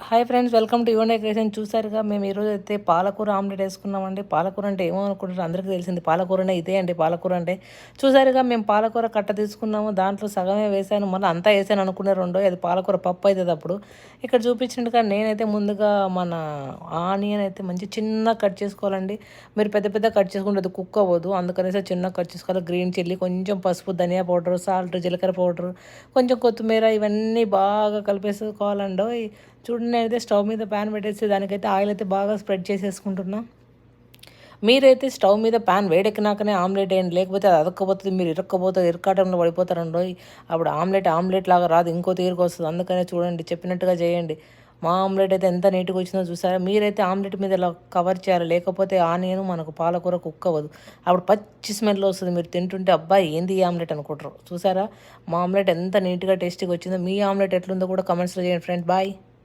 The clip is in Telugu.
Hi friends, welcome to Yuvan creation. చూసారుగా మేము ఈరోజు అయితే పాలకూర ఆమ్లెట్ వేసుకున్నామండి. పాలకూర అంటే ఏమో అనుకుంటారు, అందరికీ తెలిసింది పాలకూరనే. ఇదే అండి పాలకూర అంటే. చూసారుగా మేము పాలకూర కట్ట తీసుకున్నాము, దాంట్లో సగమే వేసాను, మళ్ళీ అంతా వేసాను అనుకునే రెండో, అది పాలకూర పప్పు అవుతుంది. అప్పుడు ఇక్కడ చూపించినట్టుగా నేనైతే ముందుగా మన ఆనియన్ అయితే మంచి చిన్న కట్ చేసుకోవాలండి. మీరు పెద్ద పెద్ద కట్ చేసుకుంటే అది కుక్ అవ్వదు, అందుకనేసి చిన్న కట్ చేసుకోవాలి. గ్రీన్ చిల్లీ, కొంచెం పసుపు, ధనియా పౌడర్, సాల్ట్, జీలకర్ర పౌడర్, కొంచెం కొత్తిమీర, ఇవన్నీ బాగా కలిపేసుకోవాలండి. చూడండి, నేనైతే స్టవ్ మీద ప్యాన్ పెట్టేసి దానికైతే ఆయిల్ అయితే బాగా స్ప్రెడ్ చేసేసుకుంటున్నా. మీరైతే స్టవ్ మీద ప్యాన్ వేడెక్కినాకనే ఆమ్లెట్ వేయండి, లేకపోతే అది అదక్కపోతుంది, మీరు ఇరకాటంలో పడిపోతారండో. అప్పుడు ఆమ్లెట్ లాగా రాదు, ఇంకో తీరుకు వస్తుంది. అందుకనే చూడండి, చెప్పినట్టుగా చేయండి. మా ఆమ్లెట్ అయితే ఎంత నీట్గా వచ్చిందో చూసారా. మీరైతే ఆమ్లెట్ మీద ఇలా కవర్ చేయాలి, లేకపోతే ఆనియన్ మనకు పాలకూర కుక్ అవ్వదు. అప్పుడు పచ్చి స్మెల్ వస్తుంది, మీరు తింటుంటే అబ్బాయి ఏంది ఈ ఆమ్లెట్ అనుకుంటారు. చూసారా మా ఆమ్లెట్ ఎంత నీట్గా టేస్టీగా వచ్చిందో. మీ ఆమ్లెట్ ఎట్లుందో కూడా కమెంట్స్లో చేయండి ఫ్రెండ్స్. బాయ్.